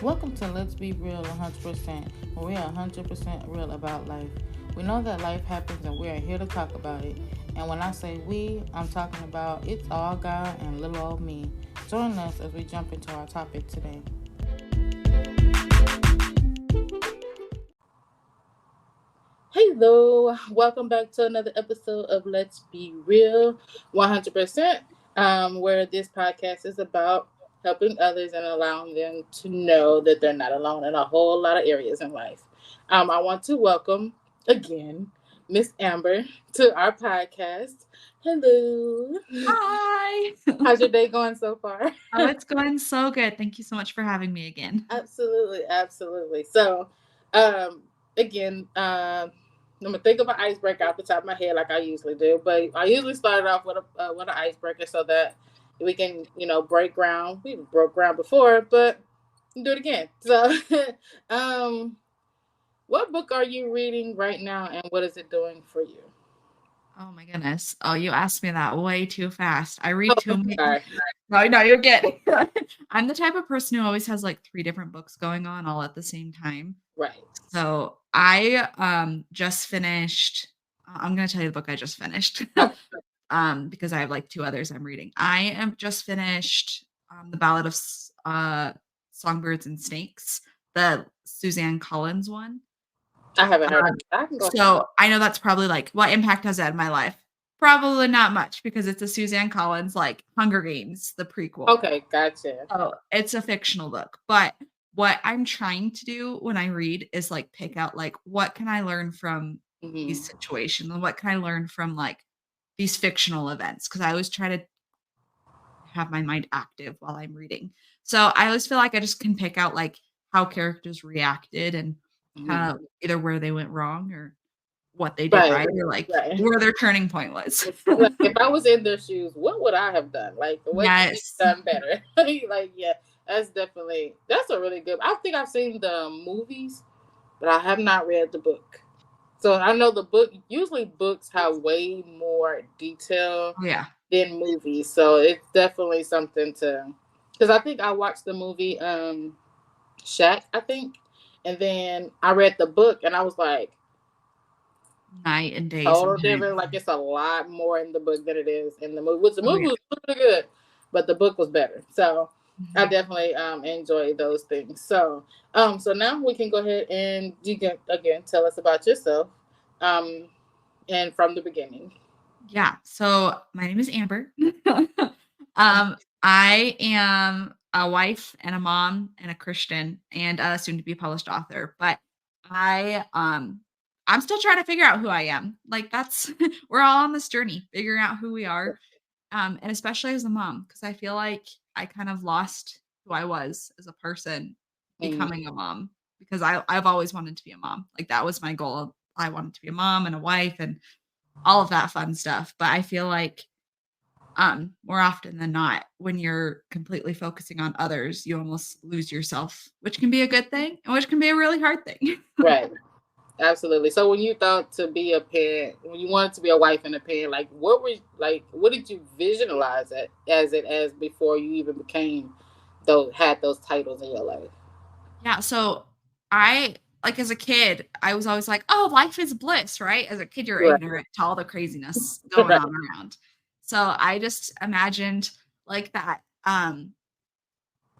Welcome to Let's Be Real 100%, where we are 100% real about life. We know that life happens and we are here to talk about it. And when I say we, I'm talking about it's all God and little old me. Join us as we jump into our topic today. Hello, welcome back to another episode of Let's Be Real 100%, where this podcast is about helping others and allowing them to know that they're not alone in a whole lot of areas in life. I want to welcome again Miss Amber to our podcast. Hello. Hi. How's your day going so far? Oh, it's going so good. Thank you so much for having me again. Absolutely, absolutely. So, um, again, I'm gonna think of an icebreaker off the top of my head, like I usually do. But I usually start off with an icebreaker so that we can, break ground. We broke ground before, but do it again. So, um, what book are you reading right now, and what is it doing for you? Oh my goodness. Oh, you asked me that way too fast. I Oh, read too many. sorry. No, you're good. I'm the type of person who always has like three different books going on all at the same time. Right. So I just finished. I'm gonna tell you the book I just finished. Oh, Because I have like two others I'm reading. I am just finished the Ballad of Songbirds and Snakes, the Suzanne Collins one. I haven't heard of Um, it. I can go. so I know that's probably like, what impact has it had in my life? Probably not much because it's a Suzanne Collins, like Hunger Games, the prequel. Okay, gotcha. Oh, it's a fictional book. But what I'm trying to do when I read is like pick out like what can I learn from Hmm. these situations and what can I learn from like these fictional events? Because I always try to have my mind active while I'm reading. So I always feel like I just can pick out like how characters reacted and Hmm. kind of either where they went wrong or what they did Right, right or like right. where their turning point was. Like if I was in their shoes, what would I have done? Like what could be Yes. done better? Like yeah, that's a really good. I think I've seen the movies, but I have not read the book. So I know the book. Usually books have way more detail Oh, yeah. than movies, so it's definitely something to. Because I think I watched the movie Shaq, I think, and then I read the book, and I was like, Night and day total sometimes. different. Like it's a lot more in the book than it is in the movie. Which the Oh, movie yeah. was really good, but the book was better. So I Mhm. definitely enjoy those things. So now we can go ahead and you can again tell us about yourself, um, and from the beginning. Yeah. So my name is Amber. I am a wife and a mom and a Christian and a soon to be published author. But I I'm still trying to figure out who I am. Like that's we're all on this journey, figuring out who we are. And especially as a mom, because I feel like I kind of lost who I was as a person Mm, becoming a mom because I've always wanted to be a mom. Like that was my goal. I wanted to be a mom and a wife and all of that fun stuff. But I feel like more often than not, when you're completely focusing on others, you almost lose yourself, which can be a good thing and which can be a really hard thing. right. Absolutely. So when you thought to be a parent, when you wanted to be a wife and a parent, like what did you visualize it as before you even became those had those titles in your life? Yeah, so I like as a kid, I was always like, "Oh, life is bliss," right? As a kid, you're Right. ignorant to all the craziness going Right. on around. So I just imagined like that.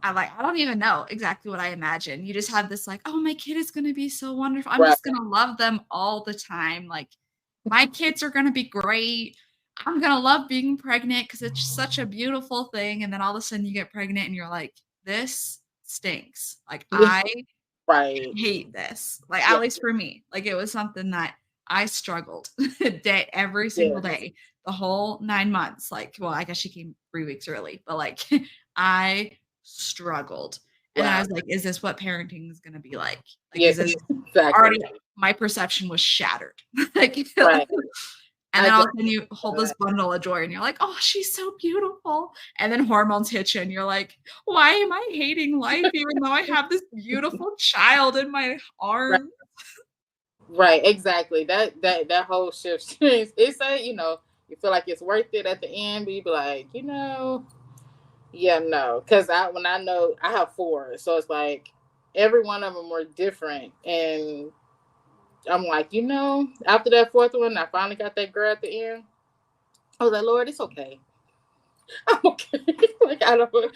I don't even know exactly what I imagined. You just have this like, "Oh, my kid is gonna be so wonderful. I'm Right. just gonna love them all the time. Like, my kids are gonna be great. I'm gonna love being pregnant because it's such a beautiful thing." And then all of a sudden you get pregnant and you're like, "This stinks. Like, I Right. hate this." Like, Yeah. at least for me, like, it was something that I struggled day every single Yes. day, the whole 9 months, like well, I guess she came 3 weeks early, but, like, I struggled, and then I Wow. was like, "Is this what parenting is gonna be like?" Like, Yeah. is this Exactly. already my perception was shattered, like, Right. and I then all of definitely a sudden you hold this that. bundle of joy and you're like, "Oh, she's so beautiful," and then hormones hit you and you're like, "Why am I hating life even though I have this beautiful child in my Right. arms?" Right. Exactly. That whole shift. It's a you feel like it's worth it at the end, but you be like yeah, no, because I when I know I have four, so it's like every one of them were different. And I'm like, after that fourth one, I finally got that girl at the end. I was like, Lord, it's okay. I'm okay. Like, I don't,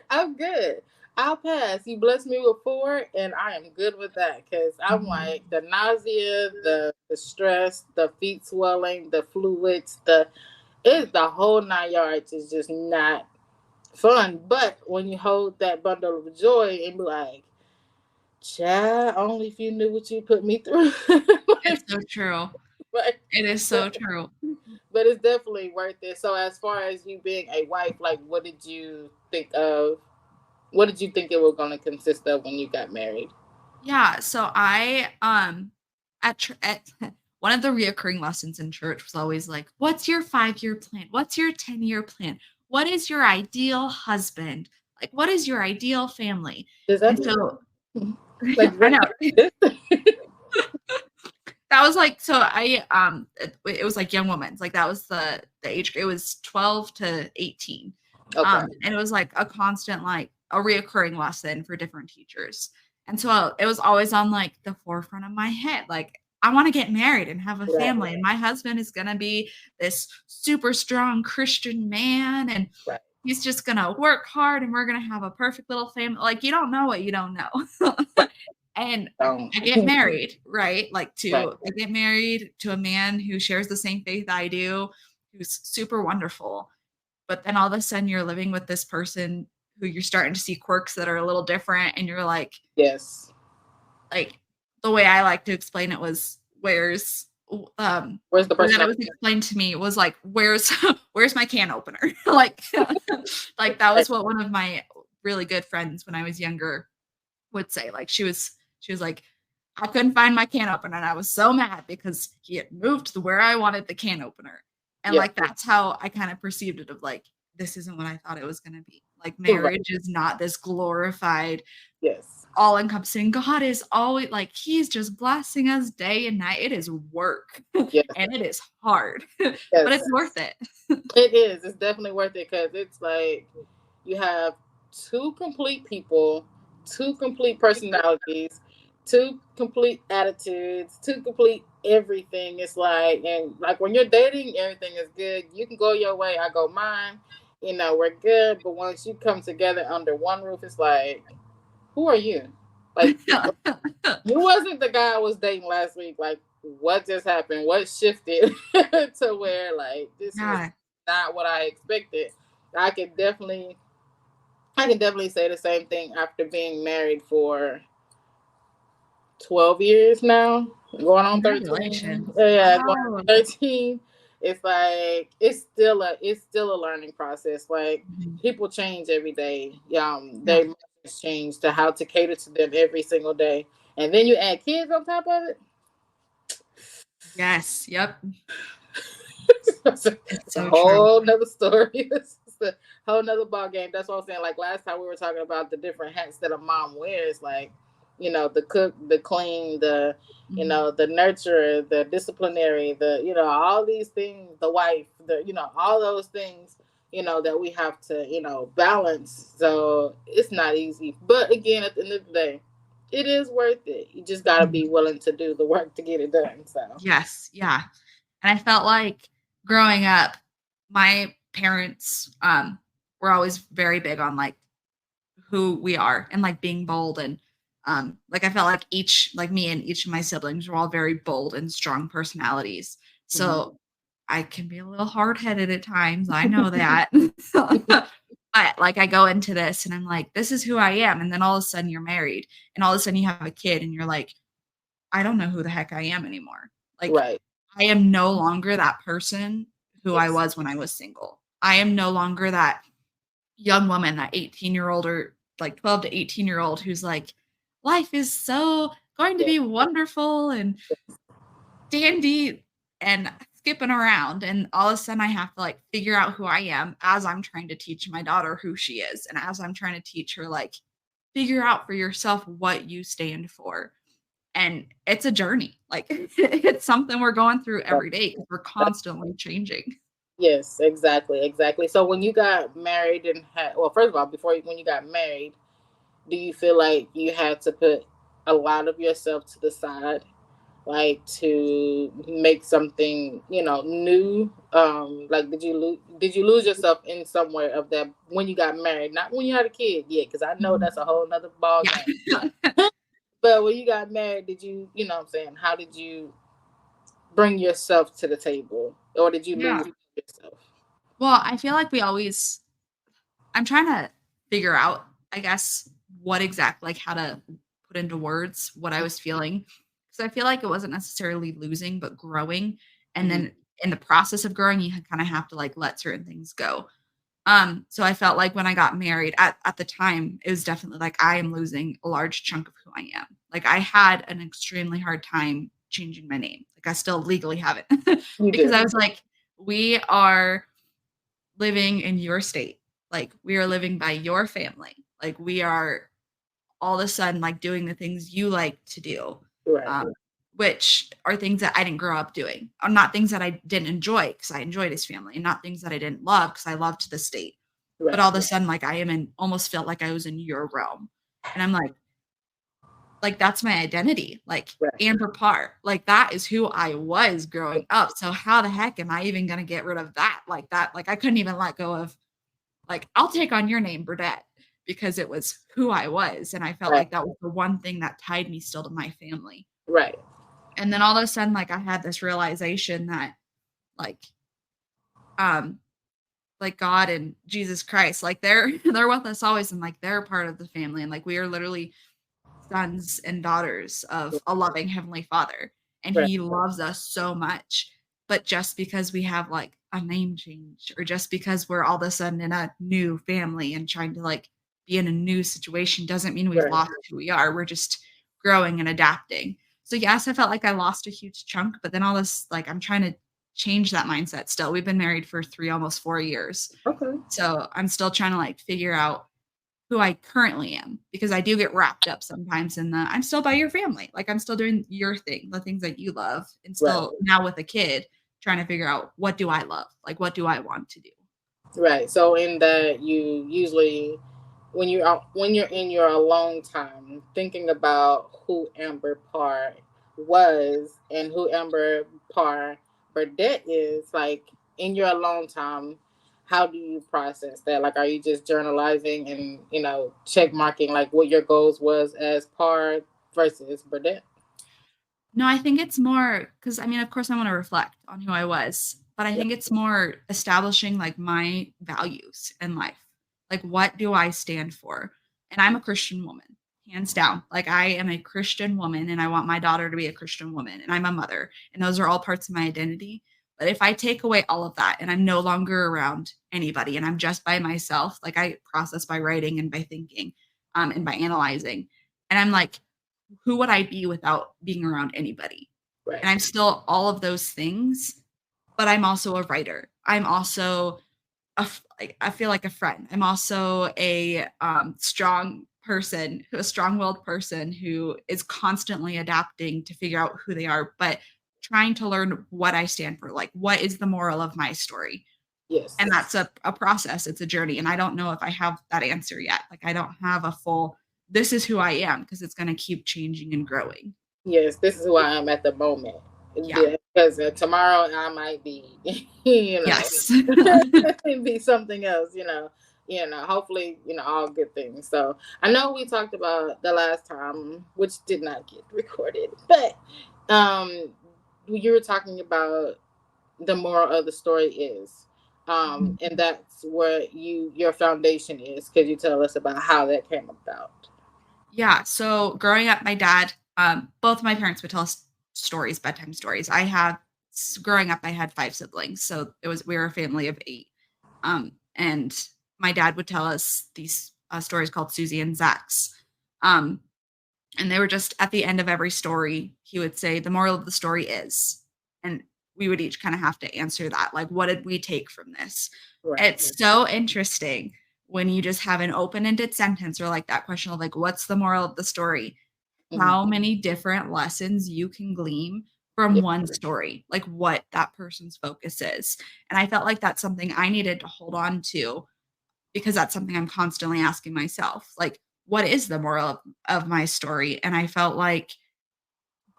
I'm good. I'll pass. You blessed me with 4, and I am good with that. Because I'm like, the nausea, the stress, the feet swelling, the fluids, the whole 9 yards is just not fun. But when you hold that bundle of joy and be like, child, only if you knew what you put me through. It's so true. Like, It is so true. but it's definitely worth it. So as far as you being a wife, like, what did you think of? What did you think it was going to consist of when you got married? Yeah, so I at one of the reoccurring lessons in church was always like, "What's your 5-year plan? What's your 10-year plan? What is your ideal husband? Like, what is your ideal family?" Does that And mean so like I know. this? That was like so it was like young women's, like that was the age, it was 12 to 18. Okay. And it was like a constant, like a reoccurring lesson for different teachers. And so it was always on like the forefront of my head. Like, I want to get married and have a Right. family, and my husband is going to be this super strong Christian man, and Right. he's just going to work hard, and we're going to have a perfect little family. Like, you don't know what you don't know. And I get married, right? Like Right. I get married to a man who shares the same faith I do, who's super wonderful. But then all of a sudden you're living with this person who you're starting to see quirks that are a little different, and you're Yes. like the way I like to explain it was where's Where's the way that it person? was explained to me was like, where's my can opener? Like like that was what one of my really good friends when I was younger would say. Like, she was like, I couldn't find my can opener, and I was so mad because he had moved to where I wanted the can opener. And Yeah. like that's how I kind of perceived it, of like, this isn't what I thought it was going to be. Like, Right. marriage is not this glorified, Yes. all encompassing. God is always like, he's just blessing us day and night. It is work Yes. and it is hard, but Yes. it's worth it. It is. It's definitely worth it because it's like you have 2 complete people, 2 complete personalities, 2 complete attitudes, 2 complete everything. It's like, and like when you're dating, everything is good. You can go your way, I go mine. We're good. But once you come together under one roof, it's like, who are you? Like, you wasn't the guy I was dating last week. Like, what just happened? What shifted to where, like, this was Yeah. not what I expected? I can definitely, I can definitely say the same thing after being married for 12 years now, going on 13. Congratulations. Yeah, going Wow. on 13. It's like it's still a learning process. Like, Mhm. people change every day. Yeah. They change to how to cater to them every single day, and then you add kids on top of it. Yes. Yep. It's It's a so true. whole nother story. It's a whole nother ball game. That's what I'm saying. Like last time we were talking about the different hats that a mom wears, like, the cook, the clean, Mhm. the nurturer, the disciplinary, all these things, the wife, all those things, that we have to, balance. So it's not easy. But again, at the end of the day, it is worth it. You just gotta Mhm. be willing to do the work to get it done. So Yes, yeah. And I felt like growing up, my parents were always very big on like who we are and like being bold, and like I felt like each like me and each of my siblings were all very bold and strong personalities. mhm. So I can be a little hard-headed at times. I know that. But like I go into this and I'm like, this is who I am. And then all of a sudden you're married, and all of a sudden you have a kid, and you're like, I don't know who the heck I am anymore. Like, Right. I am no longer that person who I Yes. was when I was single. I am no longer that young woman, that 18-year-old or like 12 to 18-year-old who's like, life is so going to Yeah. be wonderful and dandy and skipping around. And all of a sudden I have to like figure out who I am as I'm trying to teach my daughter who she is. And as I'm trying to teach her, like, figure out for yourself what you stand for. And it's a journey. Like, it's something we're going through every day because we're constantly changing. Yes, exactly, exactly. So when you got married and had, well, first of all, when you got married, do you feel like you had to put a lot of yourself to the side, like to make something, new? Like did you lose yourself in somewhere of that when you got married? Not when you had a kid yet, because I know that's a whole nother ball Yeah. game. But when you got married, did you, what I'm saying, how did you bring yourself to the table, or did you Yeah. lose yourself? Well, I feel like I'm trying to figure out, I guess, what exactly, like how to put into words what I was feeling. Because I feel like it wasn't necessarily losing, but growing. And Hmm. then in the process of growing, you kind of have to like let certain things go. So I felt like when I got married at the time, it was definitely like I am losing a large chunk of who I am. Like I had an extremely hard time changing my name. Like I still legally have it You because do. I was like, we are living in your state. Like we are living by your family. Like we are all of a sudden like doing the things you like to do. Right. Um, which are things that I didn't grow up doing, or not things that I didn't enjoy because I enjoyed his family, and not things that I didn't love because I loved the state. But Right. all of a sudden, like I am in almost felt like I was in your realm. And I'm like that's my identity. Like Right. Amber Parr. Like that is who I was growing up. So how the heck am I even gonna get rid of that? Like that, like I couldn't even let go of like I'll take on your name, Burdett, because it was who I was. And I felt Right. like that was the one thing that tied me still to my family. Right. And then all of a sudden, like I had this realization that like um like God and Jesus Christ, like they're they're with us always, and like they're part of the family, and like we are literally sons and daughters of a loving heavenly Father, and Right. He loves us so much. But just because we have like a name change, or just because we're all of a sudden in a new family and trying to like be in a new situation, doesn't mean we've Right. lost who we are. We're just growing and adapting. So yes, I felt like I lost a huge chunk, but then all this like I'm trying to change that mindset still. We've been married for 3 almost 4 years. Okay. So I'm still trying to like figure out who I currently am, because I do get wrapped up sometimes in the I'm still by your family. Like I'm still doing your thing, the things that you love, and Right. still now with a kid trying to figure out what do I love? Like what do I want to do? Right. So in that, you usually, when you're in your alone time thinking about who Amber Parr was and who Amber Parr Burdett is, like in your alone time, how do you process that? Like, are you just journalizing and check marking like what your goals was as Parr versus Burdett? No, I think it's more because I mean, of course, I want to reflect on who I was, but I Yeah. think it's more establishing like my values in life. Like, what do I stand for? And I'm a Christian woman, hands down. Like, I am a Christian woman, and I want my daughter to be a Christian woman, and I'm a mother, and those are all parts of my identity. But if I take away all of that and I'm no longer around anybody and I'm just by myself, like I process by writing and by thinking and by analyzing. And I'm like, who would I be without being around anybody? Right. And I'm still all of those things, but I'm also a writer. I'm also like I feel like a friend. I'm also a strong person, a strong-willed person who is constantly adapting to figure out who they are, but trying to learn what I stand for. Like, what is the moral of my story? Yes. And that's a process. It's a journey. And I don't know if I have that answer yet. Like, I don't have a full, this is who I am, because it's going to keep changing and growing. Yes, this is who I am at the moment. Yeah. Because tomorrow I might be, Yes. be something else. Hopefully, all good things. So I know we talked about the last time, which did not get recorded, but you were talking about the moral of the story is, and that's where your foundation is. Could you tell us about how that came about? Yeah. So growing up, my dad, both my parents would tell us stories, bedtime stories. Growing up, I had 5 siblings. So we were a family of 8. And my dad would tell us these stories called Susie and Zach's. Um, and they were just at the end of every story, he would say, the moral of the story is, and we would each kind of have to answer that. Like, what did we take from this? Right. It's so interesting when you just have an open-ended sentence, or like that question of like, what's the moral of the story? Mhm. How many different lessons you can glean from Yeah. one story, like what that person's focus is. And I felt like that's something I needed to hold on to, because that's something I'm constantly asking myself. Like, what is the moral of my story? And I felt like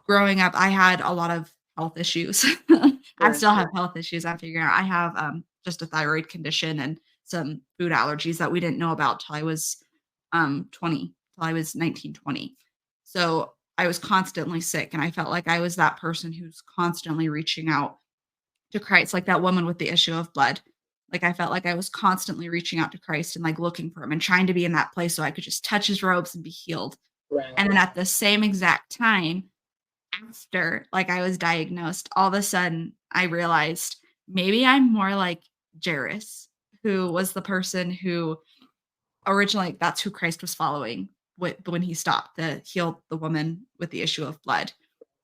growing up, I had a lot of health issues. I Right. still have health issues I'm figuring out. I have, just a thyroid condition and some food allergies that we didn't know about till I was, 20, till I was 19, 20. So, I was constantly sick, and I felt like I was that person who's constantly reaching out to Christ, like that woman with the issue of blood. Like, I felt like I was constantly reaching out to Christ and, like, looking for him and trying to be in that place so I could just touch his robes and be healed. Right. And then at the same exact time, after, like, I was diagnosed, all of a sudden, I realized maybe I'm more like Jairus, who was the person who originally that's who Christ was following when he stopped to heal the woman with the issue of blood.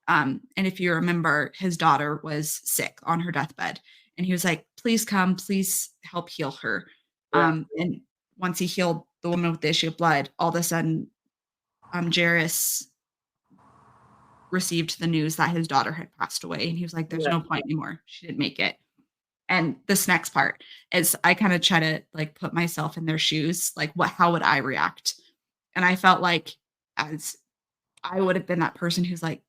And if you remember, his daughter was sick on her deathbed, and he was like, "Please come, please help heal her." Right. And once he healed the woman with the issue of blood, all of a sudden, Jairus received the news that his daughter had passed away, and he was like, "There's Right. no point anymore. She didn't make it." And this next part is I kinda try to, like, put myself in their shoes, like, how would I react? And I felt like as I would have been that person who's like,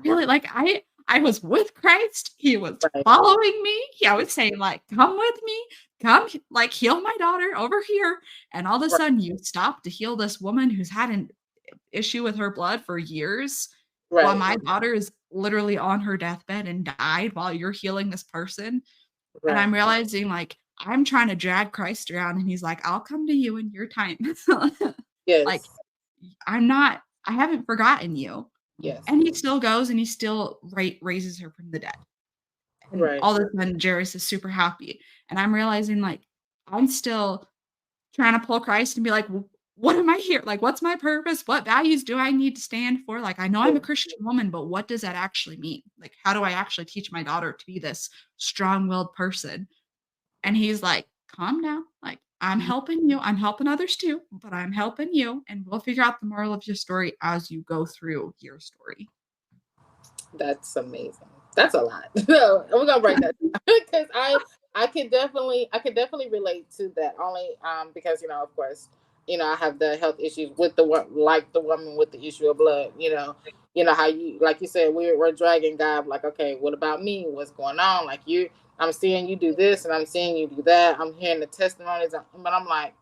really? Like, I was with Christ, he was Right. following me, I was saying, like, "Come with me, come, like, heal my daughter over here," and all of a Right. sudden, you stop to heal this woman who's had an issue with her blood for years, while Right. my daughter is literally on her deathbed and died while you're healing this person, and Right. I'm realizing, like, I'm trying to drag Christ around, and he's like, "I'll come to you in your time." Like, Yes. I haven't forgotten you. Yes. And he still goes and he still raises her from the dead. And Right. all of a sudden, Jairus is super happy. And I'm realizing, like, I'm still trying to pull Christ and be like, What am I here? Like, what's my purpose? What values do I need to stand for? Like, I know I'm a Yeah. Christian woman, but what does that actually mean? Like, how do I actually teach my daughter to be this strong-willed person?" And he's like, "Calm down. Like, I'm helping you. I'm helping others too, but I'm helping you, and we'll figure out the moral of your story as you go through your story." That's amazing. That's a lot. No, we're gonna write that because I can definitely relate to that only because of course I have the health issues with the one like the woman with the issue of blood. How you like you said we're dragging God like okay what about me, what's going on, like I'm seeing you do this and I'm seeing you do that, I'm hearing the testimonies, but I'm like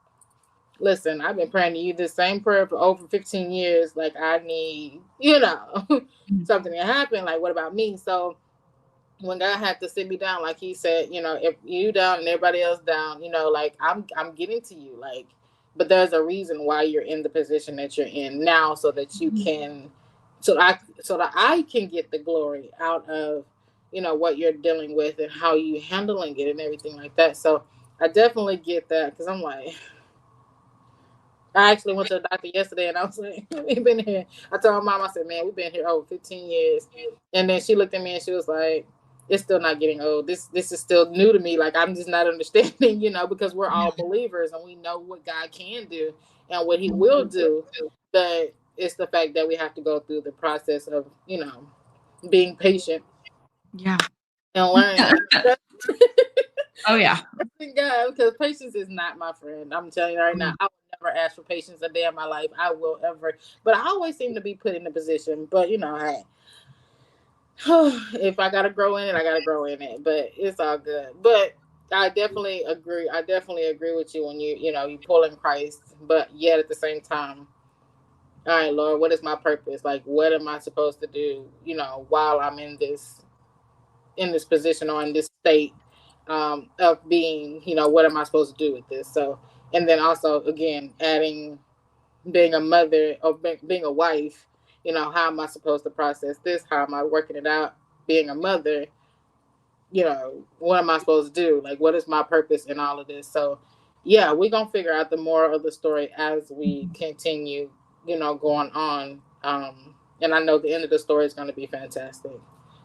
listen, I've been praying to you the same prayer for over 15 years. Like, I need, Mhm. something to happen. Like, what about me? So, when God had to sit me down, like He said, if you down and everybody else down, like I'm getting to you, like, but there's a reason why you're in the position that you're in now, so that you Mhm. can, so that I can get the glory out of, what you're dealing with and how you handling it and everything like that. So I definitely get that because I'm like, I actually went to the doctor yesterday and I was like, we've been here. I told my mom, I said, man, we've been here over 15 years. And then she looked at me and she was like, it's still not getting old. This is still new to me. Like I'm just not understanding, because we're all Yeah. believers and we know what God can do and what he Mhm. will do. But it's the fact that we have to go through the process of, being patient Yeah. and learning. Oh, yeah. God, because patience is not my friend. I'm telling you right now, Mm. I would never ask for patience a day in my life. I will ever, but I always seem to be put in a position. But hey, if I gotta grow in it, I gotta grow in it. But it's all good. But I definitely agree. I definitely agree with you when you pull in Christ, but yet at the same time, all right, Lord, what is my purpose? Like, what am I supposed to do? While I'm in this position or in this state of being, what am I supposed to do with this? So, and then also again, adding being a mother or being a wife, how am I supposed to process this? How am I working it out? Being a mother, what am I supposed to do? Like, what is my purpose in all of this? So, yeah, we're going to figure out the moral of the story as we Mhm. continue, going on. And I know the end of the story is going to be fantastic.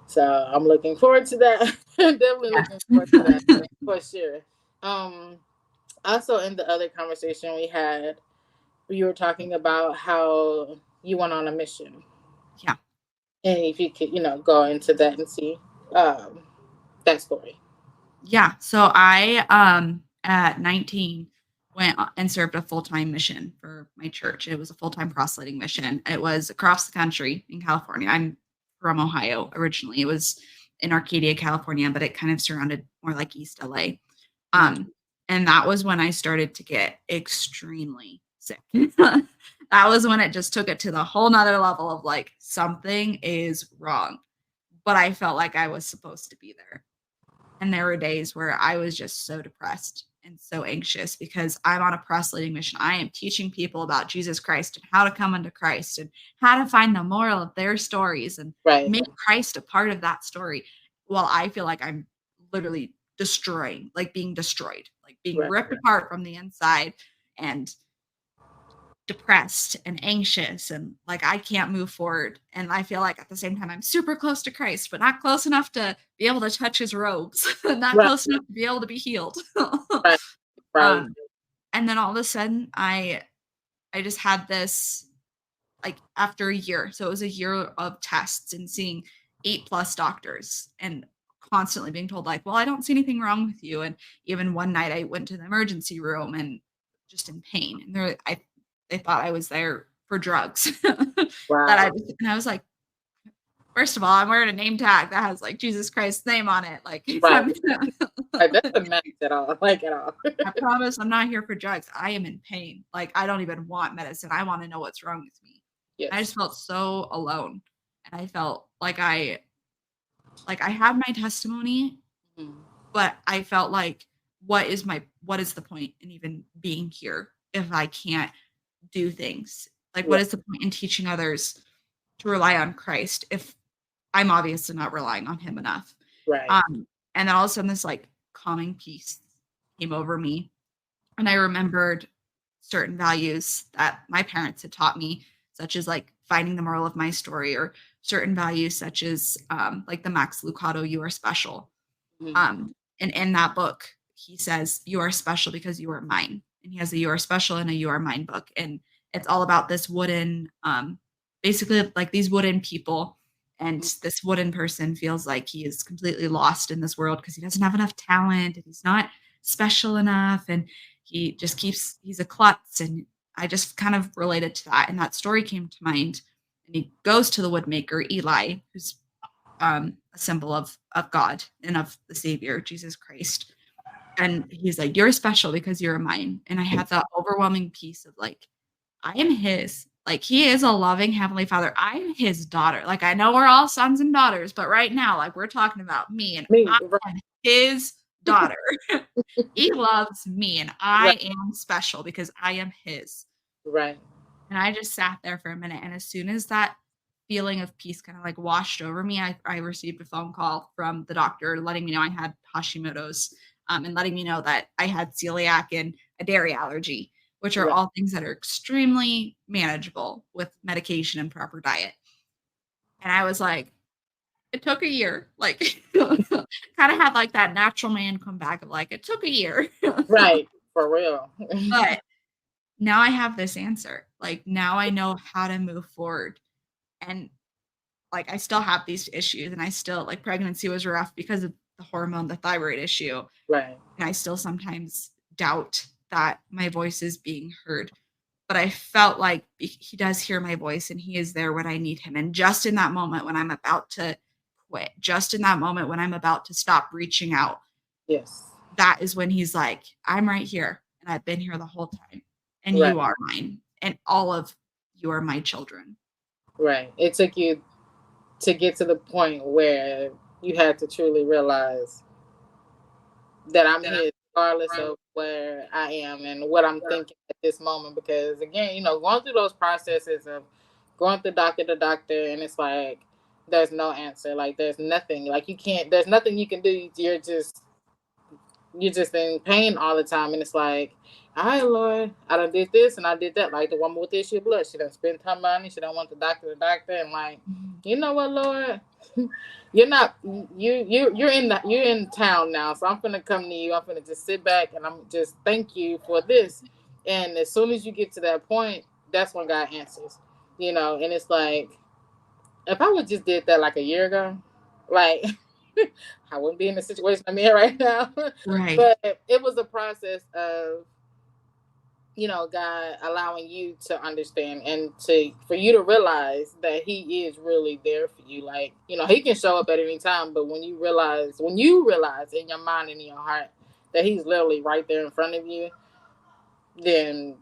So I'm looking forward to that. Definitely looking forward to that Yes. for sure. Um, Also, in the other conversation we had, you were talking about how you went on a mission. Yeah. And if you could, go into that and see that story. Yeah. So I, at 19, went and served a full-time mission for my church. It was a full-time proselyting mission. It was across the country in California. I'm from Ohio originally. It was in Arcadia, California, but it kind of surrounded more like East LA. Mhm. And that was when I started to get extremely sick. That was when it just took it to the whole nother level of like something is wrong. But I felt like I was supposed to be there. And there were days where I was just so depressed and so anxious because I'm on a proselyting mission. I am teaching people about Jesus Christ and how to come unto Christ and how to find the moral of their stories and Right. make Christ a part of that story. While I feel like I'm literally destroying, like being destroyed, like being Right. ripped apart from the inside and depressed and anxious and like I can't move forward. And I feel like at the same time I'm super close to Christ, but not close enough to be able to touch his robes, not Right. close enough to be able to be healed. Right. Right. um, and then all of a sudden I just had this like after a year. So it was a year of tests and seeing 8+ doctors and constantly being told like, well, I don't see anything wrong with you. And even one night I went to the emergency room and just in pain. And they thought I was there for drugs. Wow. And I was like, first of all, I'm wearing a name tag that has like Jesus Christ's name on it. Like Right. Like, that doesn't match at all. Like, at all. I promise I'm not here for drugs. I am in pain. Like I don't even want medicine. I want to know what's wrong with me. I Yes. just felt so alone. And I felt like I had my testimony, Mhm. but I felt like what is the point in even being here if I can't do things? Like what Right. is the point in teaching others to rely on Christ if I'm obviously not relying on him enough? Right. And then all of a sudden this like calming peace came over me. And I remembered certain values that my parents had taught me, such as like finding the moral of my story, or certain values such as like the Max Lucado, you are special. Mhm. And in that book, he says, you are special because you are mine. And he has a you are special and a you are mine book. And it's all about this wooden, basically like these wooden people. And this wooden person feels like he is completely lost in this world because he doesn't have enough talent and he's not special enough. And he just he's a klutz. And I just kind of related to that. And that story came to mind. And he goes to the woodmaker, Eli, who's a symbol of God and of the Savior, Jesus Christ. And he's like, you're special because you're mine. And I had that overwhelming piece of like, I am his. Like he is a loving heavenly father. I'm his daughter. Like I know we're all sons and daughters, but right now, like we're talking about me and Me. I Right. am his daughter. He loves me and Right. I am special because I am his. Right. And I just sat there for a minute. And as soon as that feeling of peace kind of like washed over me, I received a phone call from the doctor letting me know I had Hashimoto's, and letting me know that I had celiac and a dairy allergy, which are Right. all things that are extremely manageable with medication and proper diet. And I was like, it took a year. Like, kind of had like that natural man come back of like, it took a year. Right. For real. But now I have this answer. Like, now I know how to move forward. And like I still have these issues and I still like pregnancy was rough because of the hormone, the thyroid issue. Right. And I still sometimes doubt that my voice is being heard. But I felt like he does hear my voice and he is there when I need him. And just in that moment when I'm about to quit, just in that moment when I'm about to stop reaching out, Yes. that is when he's like, I'm right here and I've been here the whole time and Right. you are mine and all of you are my children. Right. It took you to get to the point where you had to truly realize that I'm his, regardless of where I am and what I'm thinking at this moment. Because again, going through those processes of going through doctor to doctor, and it's like there's no answer. Like there's nothing. Like you can't. There's nothing you can do. You're just in pain all the time, and it's like, all right, Lord, I done did this and I did that. Like the woman with the issue of blood, she done spent her money, she don't want the doctor, and like, you know what, Lord, you're not you're in town now, so I'm gonna come to you. I'm gonna just sit back and I'm just thank you for this. And as soon as you get to that point, that's when God answers, and it's like if I would just did that like a year ago, like I wouldn't be in the situation I'm in right now. Right. But it was a process of God allowing you to understand and to for you to realize that He is really there for you. Like, He can show up at any time, but when you realize in your mind and in your heart that He's literally right there in front of you, then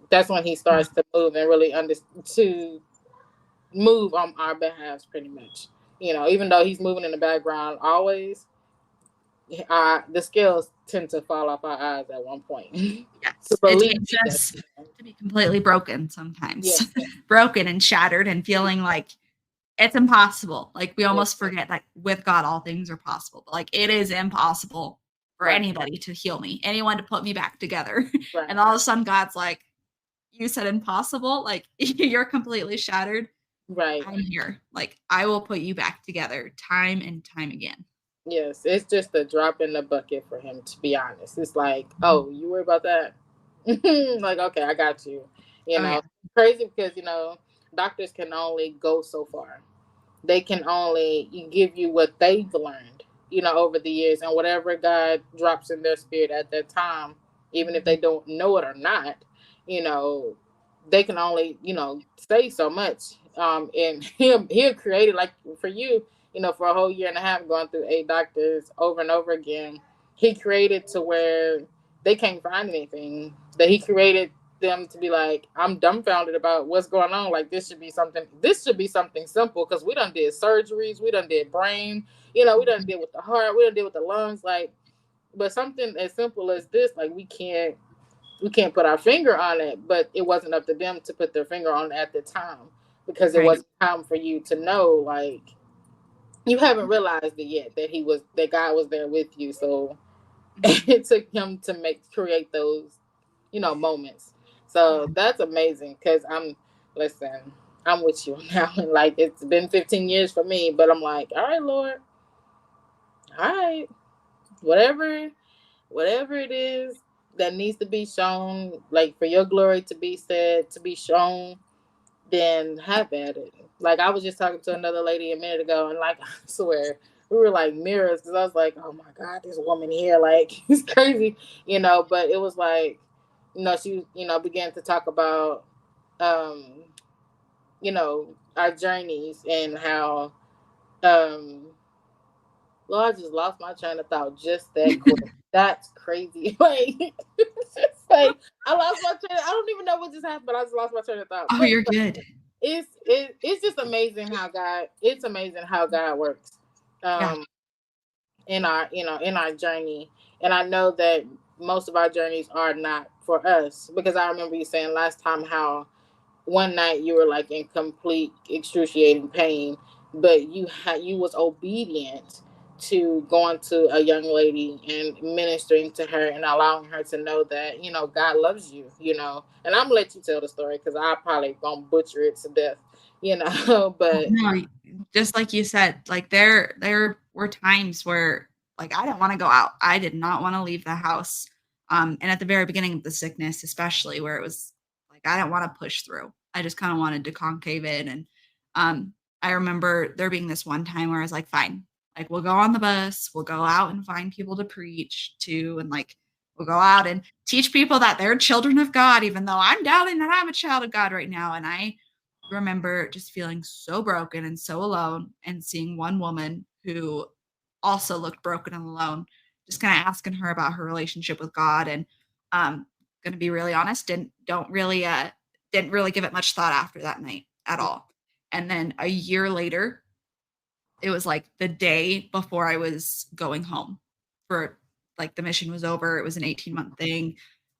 that's when He Yeah. starts to move and really to move on our behalf, pretty much. Even though He's moving in the background always, the scales tend to fall off our eyes at one point to Yes. It believe takes He does. us to be completely broken Yeah, sometimes, broken and shattered and feeling like it's impossible. Like we yeah, almost forget that with God, all things are possible. But like it is impossible for right, anybody to heal me, anyone to put me back together. right, And all of a sudden, God's like, you said impossible. Like you're completely shattered. right. I'm here. Like I will put you back together time and time again. Yes, it's just a drop in the bucket for him. To be honest, it's like, Mhm. oh, you worry about that? Like, okay, I got you. You Oh yeah. know, crazy because doctors can only go so far. They can only give you what they've learned, over the years, and whatever God drops in their spirit at that time, even if they Mhm. don't know it or not, you know, they can only, say so much. And he'll create it like for you, for a whole year and a half going through 8 doctors over and over again. He created to where they can't find anything. That he created them to be like, I'm dumbfounded about what's going on. Like this should be something simple because we done did surgeries, we done did brain, we done did with the heart, we done did with the lungs, like, but something as simple as this, like we can't put our finger on it, but it wasn't up to them to put their finger on it at the time because it Right. wasn't time for you to know, like, you haven't realized it yet that God was there with you. So Mhm. it took him to create those, moments. So Yeah. that's amazing because listen, I'm with you now. Like, it's been 15 years for me, but I'm like, all right, Lord, all right, whatever, whatever it is that needs to be shown, like for your glory to be said, to be shown, then have at it. Like, I was just talking to another lady a minute ago, and like, I swear, we were like mirrors because I was like, oh my God, this woman here, like, it's crazy, But it was like, she, began to talk about, um, our journeys and how, um, Lord, I just lost my train of thought just that quick. That's crazy. Like, it's just like I lost my train. I don't even know what just happened, but I just lost my train of thought. Oh, But you're good. it's just amazing how God works. Yeah. Um, in our journey, and I know that most of our journeys are not for us because I remember you saying last time how one night you were like in complete excruciating pain, but you was obedient to going to a young lady and ministering to her and allowing her to know that God loves you, and I'm gonna let you tell the story because I probably gonna butcher it to death, Oh, but no, just like you said, like there were times where like I didn't want to go out. I did not want to leave the house. And at the very beginning of the sickness, especially where it was like I didn't want to push through. I just kind of wanted to concave in. And um I remember there being this one time where I was like, fine, like we'll go on the bus, we'll go out and find people to preach to, and like we'll go out and teach people that they're children of God, even though I'm doubting that I'm a child of God right now. And I remember just feeling so broken and so alone and seeing one woman who also looked broken and alone, just kind of asking her about her relationship with God. And gonna be really honest, didn't really give it much thought after that night at all. And then a year later, it was like the day before I was going home for like the mission was over. It was an 18-month thing.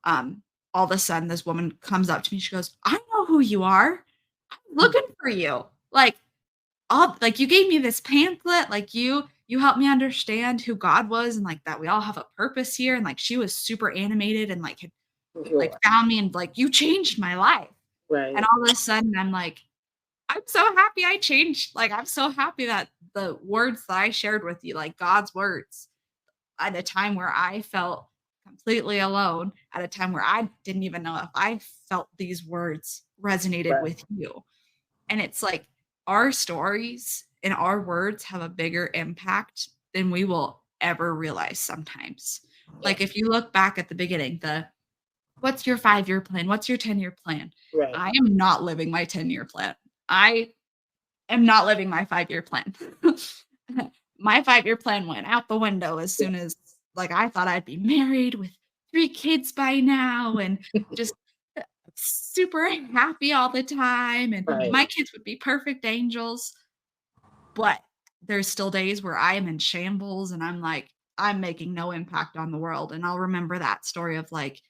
All of a sudden this woman comes up to me. She goes, I know who you are. I'm looking for you. Like, all like you gave me this pamphlet, like you helped me understand who God was and like that we all have a purpose here. And like she was super animated and like had like sure. found me and like you changed my life. And Right. all of a sudden I'm like, I'm so happy I changed. Like I'm so happy that the words that I shared with you, like God's words, at a time where I felt completely alone, at a time where I didn't even know if I felt these words resonated Right. with you. And it's like our stories and our words have a bigger impact than we will ever realize sometimes. Yeah. Like if you look back at the beginning, what's your 5-year plan? What's your 10-year plan? Right. I am not living my 10-year plan. I am not living my 5-year plan. My 5-year plan went out the window as Yeah. soon as, like, I thought I'd be married with 3 kids by now and just super happy all the time, and Right. my kids would be perfect angels, but there's still days where I am in shambles and I'm like, I'm making no impact on the world, and I'll remember that story of, like,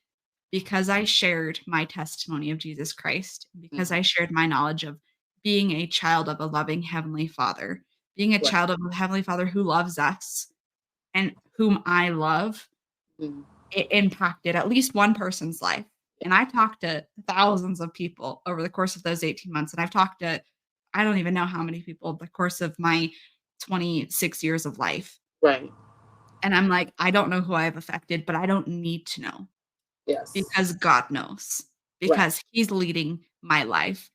because I shared my testimony of Jesus Christ, because Mhm. I shared my knowledge of being a child of a loving Heavenly Father, being a Right. child of a Heavenly Father who loves us and whom I love, Mhm. it impacted at least one person's life. And I talked to thousands of people over the course of those 18 months. And I've talked to, I don't even know how many people over the course of my 26 years of life. Right. And I'm like, I don't know who I've affected, but I don't need to know Yes. because God knows, Right. because He's leading my life.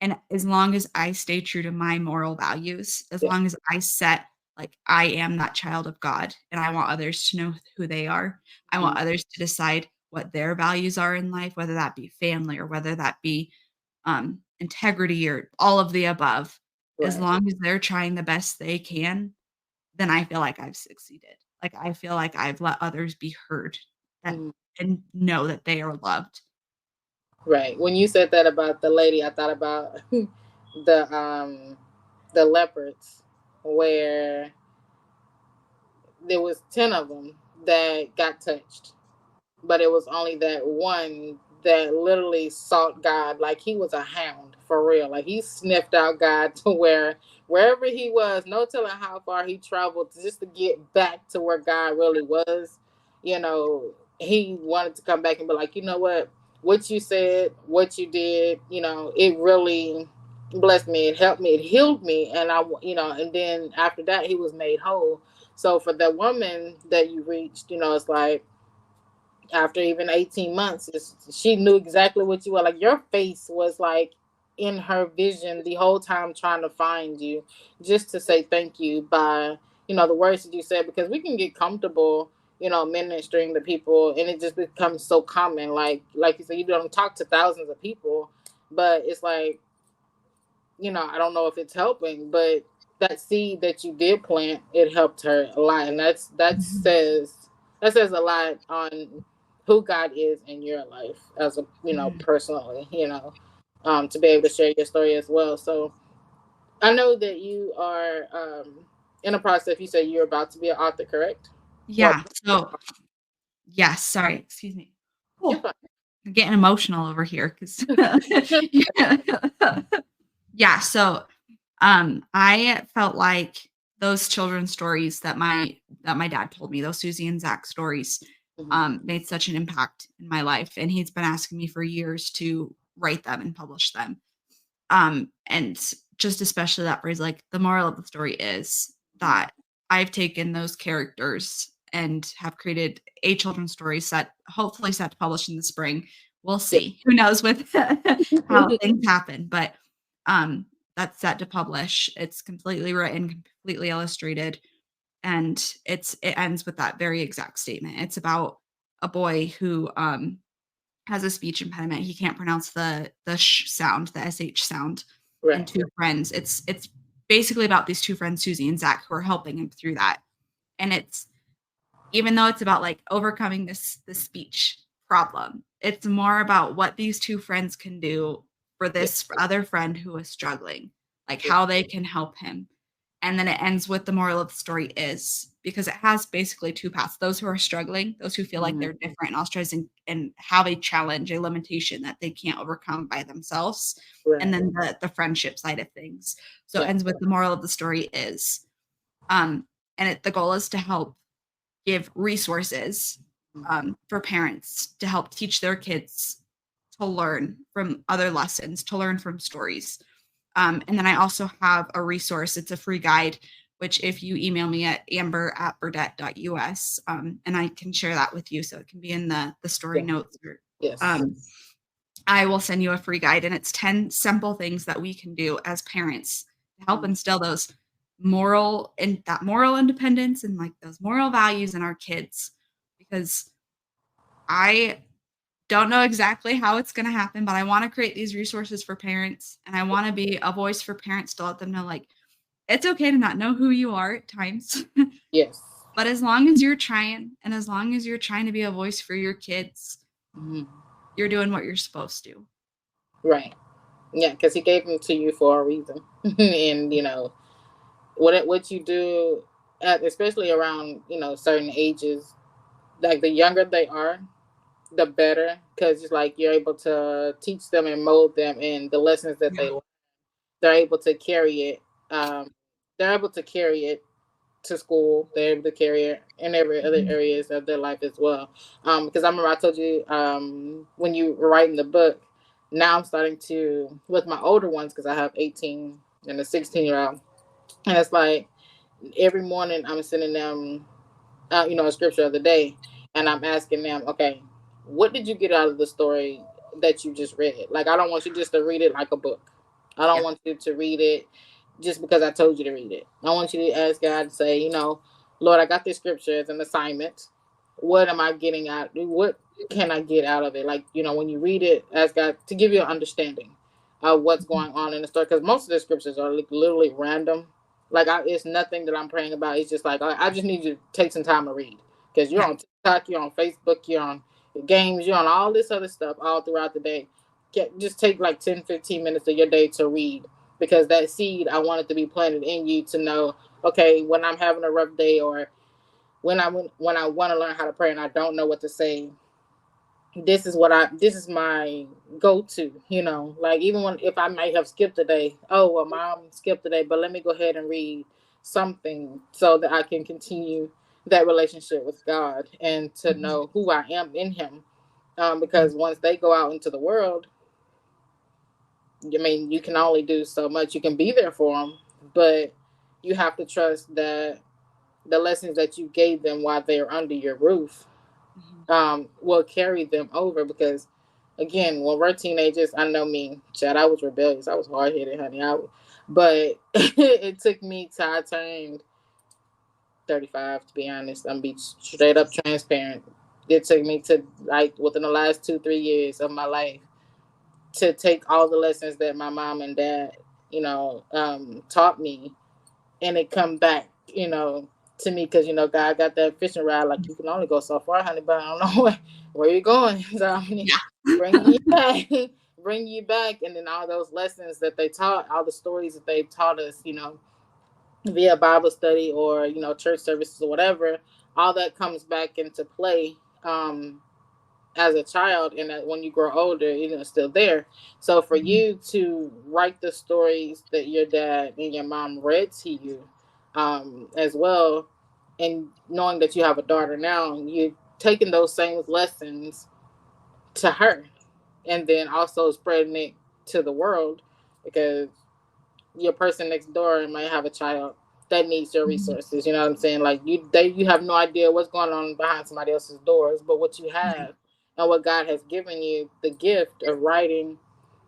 And as long as I stay true to my moral values, as Yeah. long as I set like, I am that child of God, and I want others to know who they are. I want Mhm. others to decide what their values are in life, whether that be family or whether that be, integrity or all of the above. As Right. long as they're trying the best they can, then I feel like I've succeeded. Like, I feel like I've let others be heard that Mhm. and know that they are loved. Right. When you said that about the lady, I thought about the leopards, where there was 10 of them that got touched, but it was only that one that literally sought God like he was a hound for real. Like he sniffed out God to where wherever he was, no telling how far he traveled just to get back to where God really was. You know, he wanted to come back and be like, you know what you said, what you did, it really blessed me. It helped me. It healed me. And and then after that, he was made whole. So for the woman that you reached, it's like, after even 18 months, she knew exactly what you were. Like your face was like in her vision the whole time, trying to find you, just to say thank you by the words that you said, because we can get comfortable ministering to people, and it just becomes so common. Like you said, you don't talk to thousands of people, but it's like, I don't know if it's helping, but that seed that you did plant, it helped her a lot. And Mhm. that says a lot on who God is in your life as a, Mhm. personally, to be able to share your story as well. So I know that you are in a process. You said you're about to be an author, correct? Well, Yeah, so yes, sorry, excuse me. you're Oh, fine. I'm getting emotional over here 'cause yeah, so, I felt like those children's stories that my dad told me, those Susie and Zach stories, Mhm. made such an impact in my life, and he's been asking me for years to write them and publish them. And just especially that phrase, like, the moral of the story is Mhm. that I've taken those characters and have created a children's story hopefully set to publish in the spring. We'll Yeah. see. Who knows with how things happen, but, um, that's set to publish. It's completely written, completely illustrated, and it ends with that very exact statement. It's about a boy who, has a speech impediment. He can't pronounce the sh sound, the sh sound, and Right. 2 friends. It's basically about these 2 friends, Susie and Zach, who are helping him through that. And it's even though it's about, like, overcoming this speech problem, it's more about what these 2 friends can do for Yeah. this other friend who is struggling, like, Yeah. how they can help him. And then it ends with the moral of the story is because it has basically 2 paths, those who are struggling, those who feel like Mhm. they're different and ostracized and have a challenge, a limitation that they can't overcome by themselves, and Right. then the friendship side of things. So it Yeah. ends with the moral of the story is, and the goal is to help give resources, Mhm. for parents to help teach their kids to learn from other lessons, to learn from stories. And then I also have a resource. It's a free guide, which if you email me at amber@burdett.us, and I can share that with you so it can be in the story Yeah. notes. Or, Yes. um, I will send you a free guide, and it's 10 simple things that we can do as parents to help Mhm. instill that moral independence and like those moral values in our kids. Because I don't know exactly how it's going to happen, but I want to create these resources for parents, and I want to be a voice for parents to let them know, like, it's okay to not know who you are at times. Yes. But as long as you're trying, and as long as you're trying to be a voice for your kids, Mhm. you're doing what you're supposed to. Right. Yeah, because he gave them to you for a reason, and what you do, especially around certain ages, like the younger they are, the better, because it's like you're able to teach them and mold them in the lessons that Yeah. they're able to carry it. Um, they're able to carry it to school. They're able to carry it in every other Mhm. areas of their life as well. Because I remember I told you when you were writing the book. Now I'm starting to with my older ones because I have 18 and a 16-year-old, and it's like every morning I'm sending them a scripture of the day, and I'm asking them, okay, what did you get out of the story that you just read? Like, I don't want you just to read it like a book. I don't Yeah. want you to read it just because I told you to read it. I want you to ask God to say, Lord, I got this scripture as an assignment. What am I getting out? What can I get out of it? Like, when you read it, ask God to give you an understanding of what's going on in the story. Because most of the scriptures are like literally random. Like, it's nothing that I'm praying about. It's just like I just need you to take some time to read because you're Yeah. on TikTok, you're on Facebook, you're on games, you're on all this other stuff all throughout the day. Just take like 10, 15 minutes of your day to read because that seed I want it to be planted in you to know, okay, when I'm having a rough day or when I want to learn how to pray and I don't know what to say, this is my go-to, like even when if I might have skipped a day, oh well, mom skipped a day, but let me go ahead and read something so that I can continue that relationship with God and to Mhm. know who I am in him. Mhm. Because once they go out into the world, I mean, you can only do so much. You can be there for them, but you have to trust that the lessons that you gave them while they're under your roof Mhm. will carry them over. Because again, when we're teenagers, I know me, Chad, I was rebellious. I was hard headed, honey. But it took me till I turned 35, to be honest. I'm be straight up transparent. It took me to like within the last 2, 3 years of my life to take all the lessons that my mom and dad, taught me, and it come back, to me because God got that fishing rod. Like you can only go so far, honey, but I don't know where you're going. So I'm gonna Yeah. bring you back, bring you back, and then all those lessons that they taught, all the stories that they've taught us, via Bible study or church services or whatever. All that comes back into play. As a child, and that when you grow older, it's still there. So for Mhm. you to write the stories that your dad and your mom read to you, as well, and knowing that you have a daughter now, you're taking those same lessons to her, and then also spreading it to the world because your person next door might have a child that needs your Mhm. resources. You know what I'm saying? Like you have no idea what's going on behind somebody else's doors, but what you Yeah. have and what God has given you, the gift of writing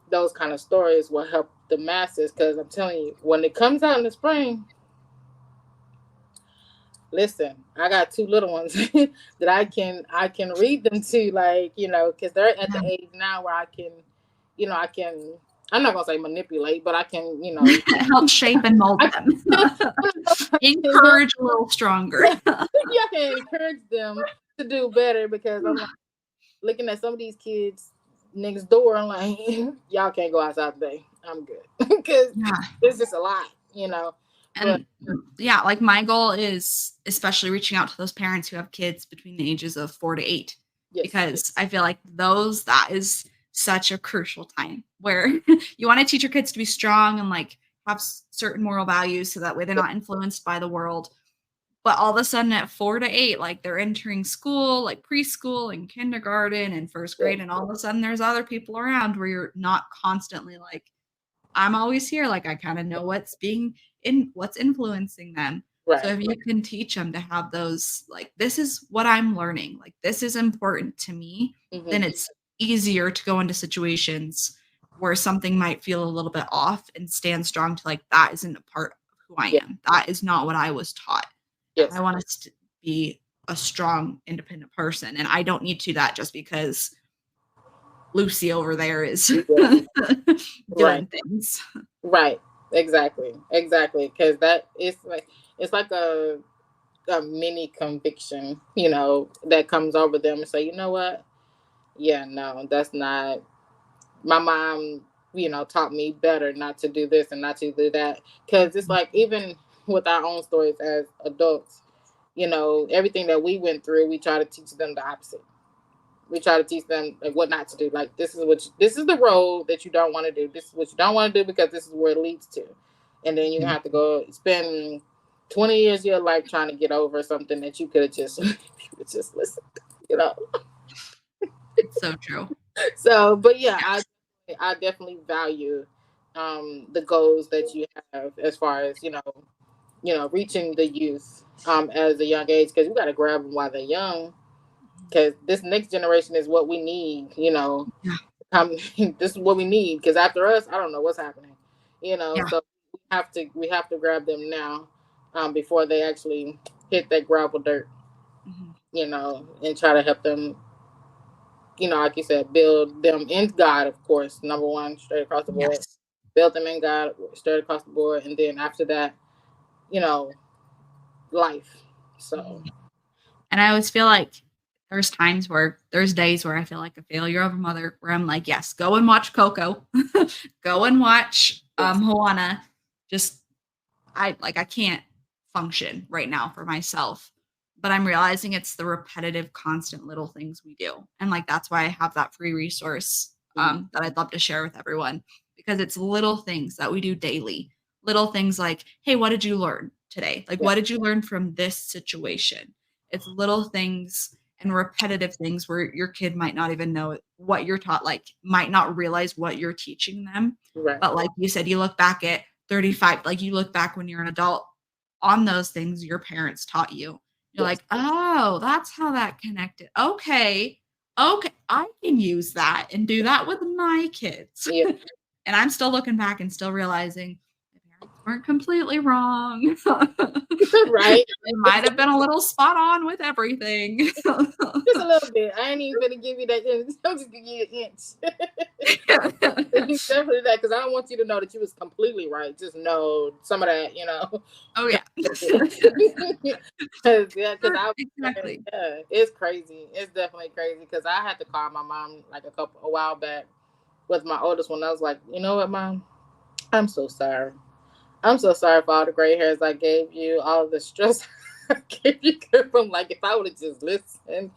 those kind of stories will help the masses. Because I'm telling you, when it comes out in the spring, listen, I got two little ones that I can read them to, like because they're at the age now where I can. I'm not gonna say manipulate, but I can, Help shape and mold I them. can help. Encourage a little stronger. Yeah, I can encourage them to do better because I'm like looking at some of these kids next door. I'm like, y'all can't go outside today. I'm good because Yeah. it's just a lot. But And yeah, like my goal is especially reaching out to those parents who have kids between the ages of 4 to 8, yes, because I feel like that is such a crucial time where you want to teach your kids to be strong and like have certain moral values so that way they're not influenced by the world. But all of a sudden at 4 to 8, like they're entering school, like preschool and kindergarten and first yes, grade, and all of a sudden there's other people around where you're not constantly like, I'm always here. Like I kind of know what's influencing them. So right, if you can teach them to have those, like, this is what I'm learning, like, this is important to me, then hmm it's easier to go into situations where something might feel a little bit off and stand strong to like, that isn't a part of who I yes, am. That is not what I was taught. And I yes, want us to be a strong, independent person. And I don't need to that just because Lucy over there is Yeah. Right. doing things. Right. Exactly. Exactly. Because that is like it's like a mini conviction, that comes over them and say, you know what? Yeah, no, that's not my mom, taught me better not to do this and not to do that. Because it's like, even with our own stories as adults, everything that we went through, we try to teach them the opposite. We try to teach them like what not to do. Like, this is the road that you don't want to do. This is what you don't want to do because this is where it leads to. And then you have to go spend 20 years of your life trying to get over something that you could have just you could just listened, you know. It's so true. So, but yeah, I definitely value the goals that you have as far as reaching the youth as a young age, because we got to grab them while they're young, because this next generation is what we need. Yeah. This is what we need, because after us, I don't know what's happening. Yeah. So we have to grab them now, before they actually hit that gravel dirt. And try to help them, like you said, build them in God, of course, number one, straight across the board. Yes. Build them in God, straight across the board, and then after that, you know, life. So, And I always feel like there's days where I feel like a failure of a mother, where I'm like, yes, go and watch Coco, go and watch Moana. Just I can't function right now for myself. But I'm realizing it's the repetitive, constant little things we do. And like that's why I have that free resource that I'd love to share with everyone, because it's little things that we do daily. Little things like, hey, what did you learn today? Like, yeah, what did you learn from this situation? It's little things and repetitive things where your kid might not even know what you're taught, like might not realize what you're teaching them. right. But like you said, you look back at 35, like you look back when you're an adult on those things your parents taught you. You're Yes. like, oh, that's how that connected. Okay. Okay. I can use that and do that with my kids. Yeah. And I'm still looking back and still realizing my parents weren't completely wrong. Right. They might have been a little spot on with everything. Just a little bit. I ain't even gonna give you that inch. I'm just gonna give you an inch. Definitely that, because I don't want you to know that you was completely right. Just know some of that, Oh yeah. Exactly. Yeah, it's crazy. It's definitely crazy, because I had to call my mom like a while back with my oldest one. I was like, you know what, Mom? I'm so sorry. I'm so sorry for all the gray hairs I gave you, all the stress I gave you. From like, if I would have just listened,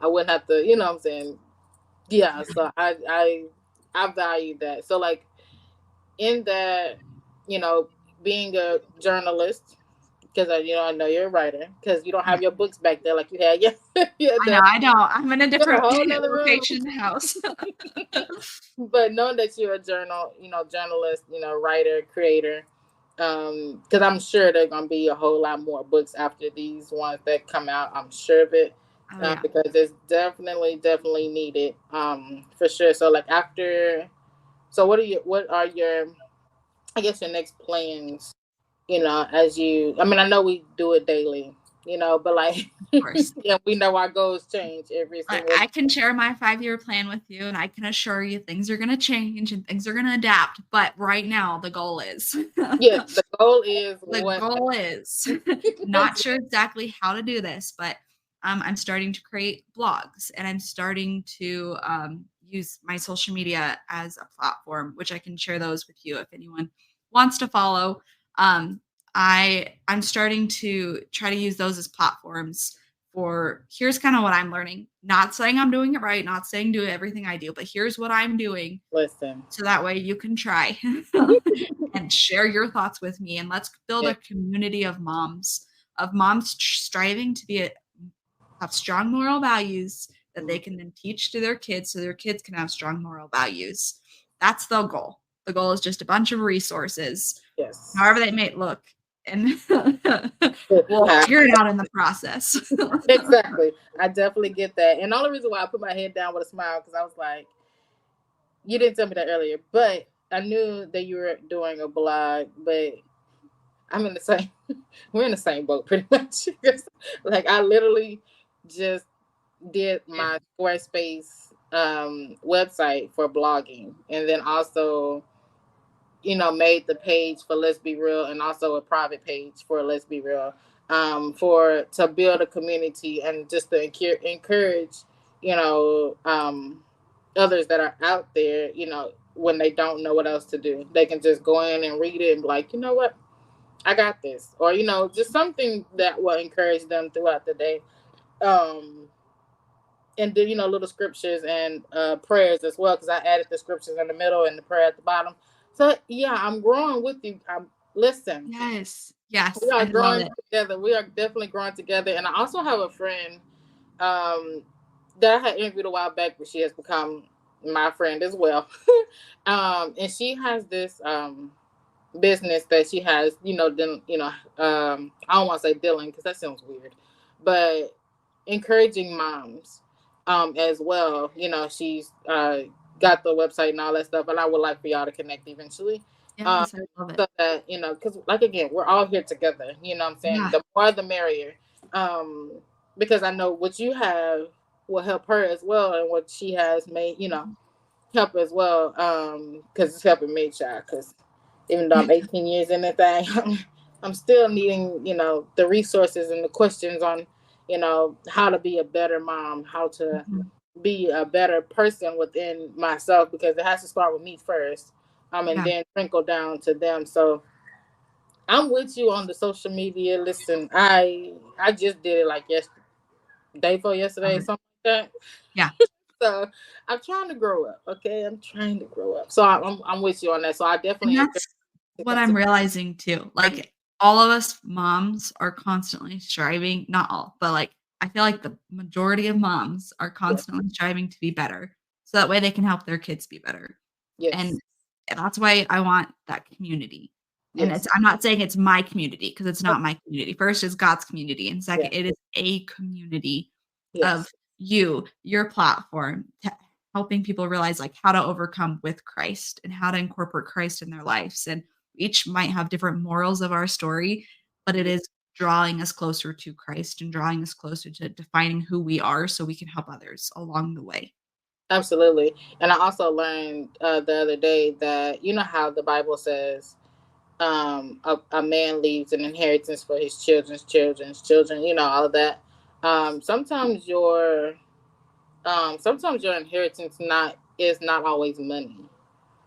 I wouldn't have to. You know what I'm saying? Yeah. So I value that. So like, in that, you know, being a journalist, because I know you're a writer, because you don't have your books back there like you had. Yeah, I know, I don't. I'm in a in a different whole other room. location in the house. But knowing that you're a journalist, writer, creator, because I'm sure there's gonna be a whole lot more books after these ones that come out. I'm sure of it, Oh yeah. because it's definitely needed, for sure. So like, after, so what are your, I guess, your next plans? As I mean, I know we do it daily, but like, Of course. yeah, we know our goals change every single. I can share my 5-year plan with you, and I can assure you things are going to change and things are going to adapt. But right now, the goal is Yeah, the goal is the goal is not sure exactly how to do this, but I'm starting to create blogs, and I'm starting to use my social media as a platform, which I can share those with you if anyone wants to follow. I'm starting to try to use those as platforms for, here's kind of what I'm learning. Not saying I'm doing it right, not saying do everything I do, but here's what I'm doing. Listen. So that way you can try and share your thoughts with me, and let's build a community of moms striving to have strong moral values that they can then teach to their kids, so their kids can have strong moral values. That's the goal. The goal is just a bunch of resources, Yes. however they may look, and we'll figure it out in the process. Exactly. I definitely get that. And the only reason why I put my head down with a smile, because I was like, you didn't tell me that earlier, but I knew that you were doing a blog, but I'm in the same, we're in the same boat pretty much. Like, I literally just did my Squarespace website for blogging, and then also, made the page for Let's Be Real, and also a private page for Let's Be Real, for to build a community and just to encourage, you know, others that are out there, when they don't know what else to do, they can just go in and read it and be like, you know what, I got this, or just something that will encourage them throughout the day. Um, and do little scriptures and prayers as well, because I added the scriptures in the middle and the prayer at the bottom. So yeah, I'm growing with you. Listen, Yes. we Yes. are I love growing it. together. We are definitely growing together. And I also have a friend um, that I had interviewed a while back, but she has become my friend as well. And she has this business that she has, I don't want to say dealing because that sounds weird, but encouraging moms as well. She's got the website and all that stuff, and I would like for y'all to connect eventually. Um, Yes. I love it. so that, because like again, we're all here together. You know what I'm saying? Yeah. The more the merrier. Um, because I know what you have will help her as well, and what she has made, help as well. Because it's helping me, child. Because even though I'm 18 years in the thing, I'm still needing, the resources and the questions on, how to be a better mom, how to Mhm. be a better person within myself, because it has to start with me first, and Yeah. then trickle down to them. So I'm with you on the social media. Listen, I just did it like yesterday, day before Love yesterday, it. something like that. Yeah. So I'm trying to grow up. Okay, I'm trying to grow up. So I'm with you on that. So I And definitely encourage that's you to what I'm continue. realizing too. Like all of us moms are constantly striving, not all, but like I feel like the majority of moms are Yes, constantly striving to be better. So that way they can help their kids be better. yes, And that's why I want that community. And yes, I'm not saying it's my community because it's not my community. First is God's community, and second, yes, it is a community of yes. you, your platform, helping people realize like how to overcome with Christ and how to incorporate Christ in their lives. And each might have different morals of our story, but it is drawing us closer to Christ and drawing us closer to defining who we are so we can help others along the way. Absolutely. And I also learned the other day that how the Bible says a man leaves an inheritance for his children's children. All of that. Um, sometimes your sometimes your inheritance not is not always money.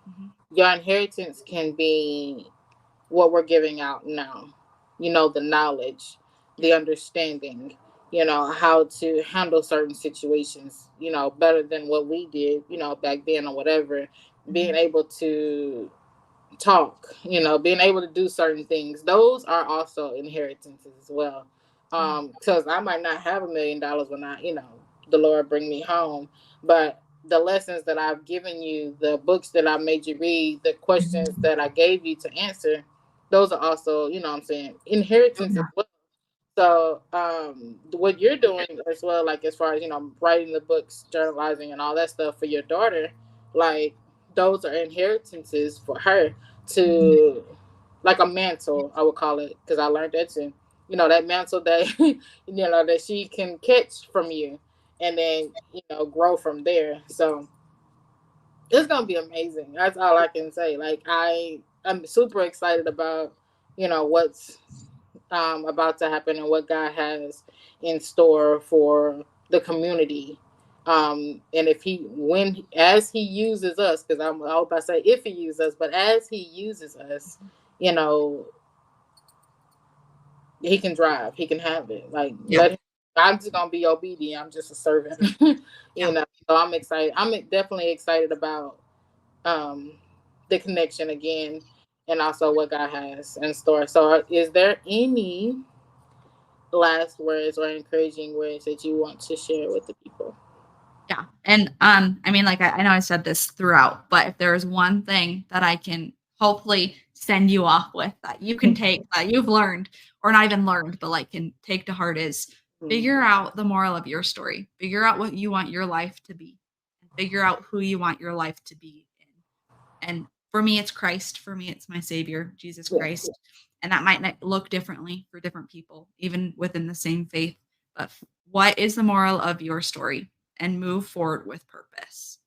Mhm. Your inheritance can be what we're giving out now. The knowledge, Yeah. the understanding, how to handle certain situations, better than what we did, back then or whatever. Being Mhm. able to talk, being able to do certain things. Those are also inheritances as well. Yeah. Because I might not have $1 million when the Lord bring me home, but the lessons that I've given you, the books that I made you read, the questions that I gave you to answer, those are also, what I'm saying, inheritance as Yeah. well. So, what you're doing as well, like as far as writing the books, journalizing, and all that stuff for your daughter, like those are inheritances for her Mhm. to, like a mantle, I would call it, because I learned that too. That mantle that that she can catch from you, and then grow from there. So it's gonna be amazing. That's all I can say. Like I'm super excited about what's about to happen and what God has in store for the community. And if he, when, as he uses us, because I hope I say if he uses us, but as he uses us, you know, he can drive, he can have it. Like, Yeah. let him, I'm just going to be obedient. I'm just a servant, Yeah. So I'm excited. I'm definitely excited about um, the connection again and also what God has in store. So, is there any last words or encouraging words that you want to share with the people? Yeah. And I mean, like I know I said this throughout, but if there is one thing that I can hopefully send you off with that you can take that you've learned, or not even learned, but like can take to heart is Mhm. figure out the moral of your story. Figure out what you want your life to be. And figure out who you want your life to be in. And for me, it's Christ. For me, it's my Savior, Jesus Yeah, Christ. And that might not look differently for different people, even within the same faith. But what is the moral of your story? and move forward with purpose.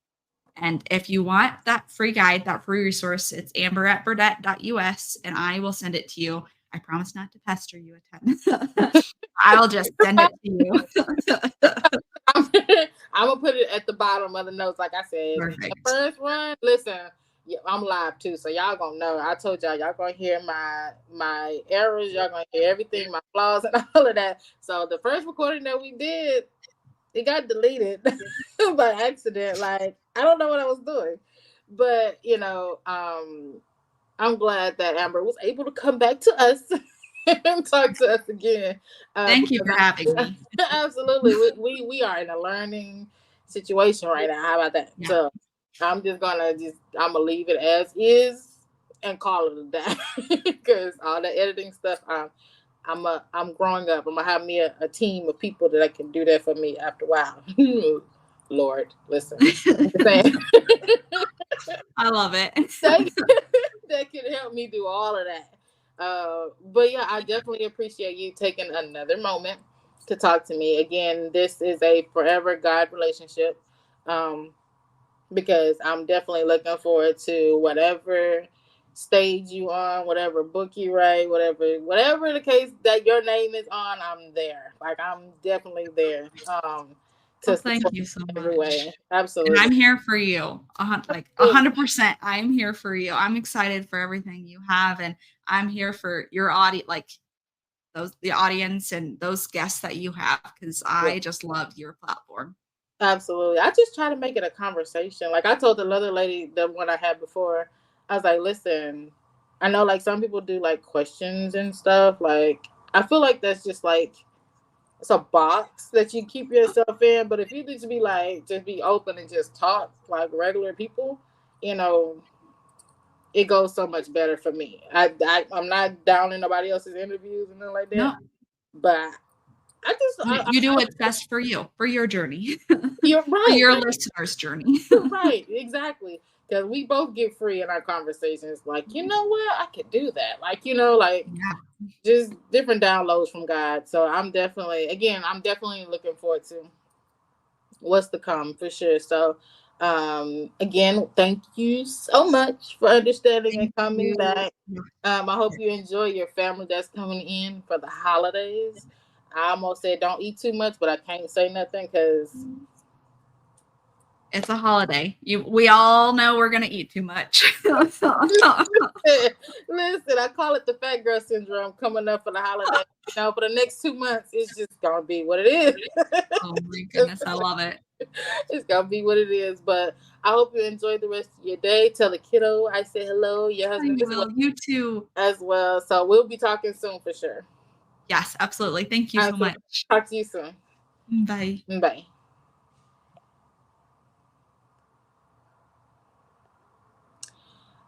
And if you want that free guide, that free resource, it's amber@burdett.us, and I will send it to you. I promise not to pester you a ton. I'll just send it to you. I'm gonna put it at the bottom of the notes. Like I said, the Perfect. first run. Listen, I'm live too, so y'all gonna know. I told y'all gonna hear my errors. Y'all gonna hear everything, my flaws, and all of that. So the first recording that we did, it got deleted by accident. Like I don't know what I was doing, but I'm glad that Amber was able to come back to us and talk to us again. Thank you for having me. Absolutely, we are in a learning situation right now. How about that? Yeah. So I'm gonna leave it as is and call it a day because all the editing stuff. I'm growing up. I'm gonna have me a team of people that can do that for me after a while. Lord, listen. I love it. That can help me do all of that. But yeah, I definitely appreciate you taking another moment to talk to me. Again, this is a forever God relationship. Because I'm definitely looking forward to whatever stage you on, whatever book you write, whatever the case that your name is on, I'm there. Like I'm definitely there. To Thank support you so every much. way. And Absolutely. I'm here for you. Like 100%. I'm here for you. I'm excited for everything you have, and I'm here for your audience, like the audience and those guests that you have, because I just love your platform. Absolutely. I just try to make it a conversation. Like I told the other lady, the one I had before, I was like, listen, I know like some people do like questions and stuff. Like I feel like that's just like it's a box that you keep yourself in. But if you need to be like just be open and just talk like regular people, you know, it goes so much better for me. I'm not down in nobody else's interviews and nothing like that. No, But you do what's best for you, for your journey, you're for right. your listeners' journey. Right, exactly. Because we both get free in our conversations. Like, you know what? I could do that. Like, like Yeah. just different downloads from God. So I'm definitely looking forward to what's to come for sure. So, again, thank you so much for understanding Thank and coming you. back. I hope you enjoy your family that's coming in for the holidays. I almost said don't eat too much, but I can't say nothing because It's a holiday. We all know we're gonna eat too much. listen, I call it the fat girl syndrome coming up for the holiday. For the next 2 months, it's just gonna be what it is. Oh my goodness, I love it. It's gonna be what it is. But I hope you enjoy the rest of your day. Tell the kiddo I say hello. Your husband as well. You too. As well. So we'll be talking soon for sure. Yes, absolutely. Thank you so much. Talk to you soon. Bye. Bye.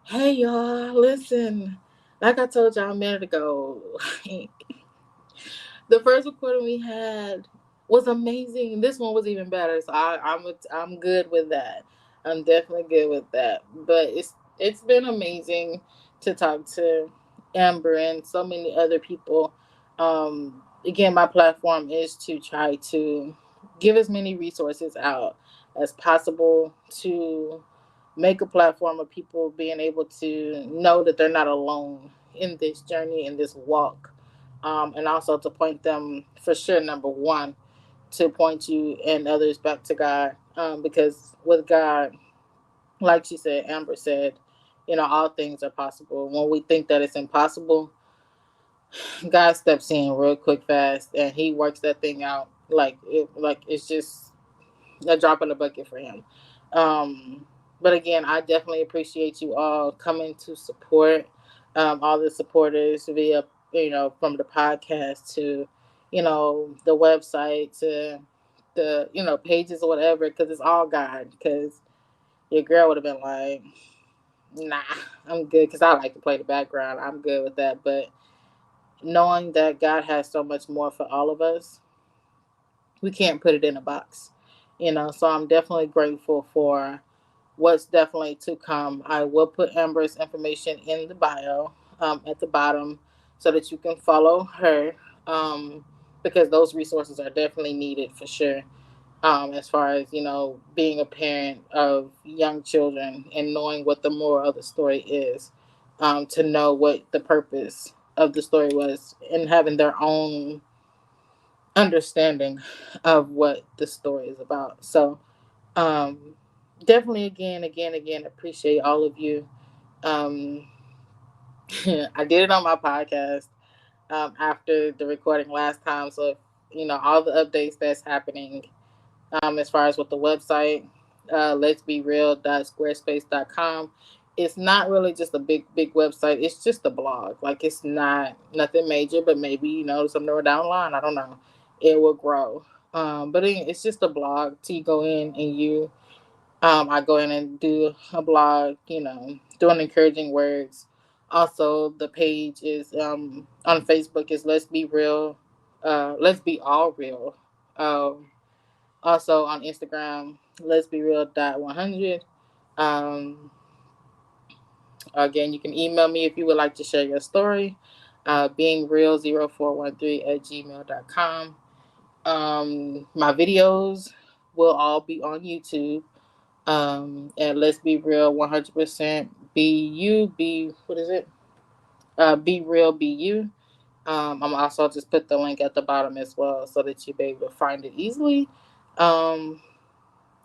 Hey y'all, listen. Like I told y'all a minute ago, the first recording we had was amazing. This one was even better. So I'm good with that. I'm definitely good with that. But it's been amazing to talk to Amber and so many other people. Again, my platform is to try to give as many resources out as possible to make a platform of people being able to know that they're not alone in this journey, in this walk. And also to point them, for sure, number one, to point you and others back to God. Because with God, like she said, Amber said, all things are possible. When we think that it's impossible, God steps in real quick, fast, and He works that thing out like it's just a drop in the bucket for Him. But again, I definitely appreciate you all coming to support, all the supporters via from the podcast to the website to the pages or whatever, because it's all God. Because your girl would have been like, nah, I'm good, because I like to play the background. I'm good with that. But knowing that God has so much more for all of us, we can't put it in a box. So I'm definitely grateful for what's definitely to come. I will put Amber's information in the bio, at the bottom, so that you can follow her, because those resources are definitely needed for sure. as far as being a parent of young children and knowing what the moral of the story is, to know what the purpose of the story was and having their own understanding of what the story is about. So um, definitely, again, appreciate all of you. um, I did it on my podcast after the recording last time, so all the updates that's happening, as far as with the website, let's be real.squarespace.com. It's not really just a big website. It's just a blog. Like, it's not nothing major, but maybe somewhere down the line, I don't know, it will grow. But it's just a blog. So you go in and I go in and do a blog, doing encouraging words. Also, the page is on Facebook is Let's Be Real, Let's Be All Real. Also on Instagram, Let's Be Real .100. Um, Again, you can email me if you would like to share your story. Being real 0413 at gmail.com. My videos will all be on YouTube. And Let's Be Real 100%. Be you, be, what is it? Be real, be you. I'm also just put the link at the bottom as well so that you'll be able to find it easily. Um,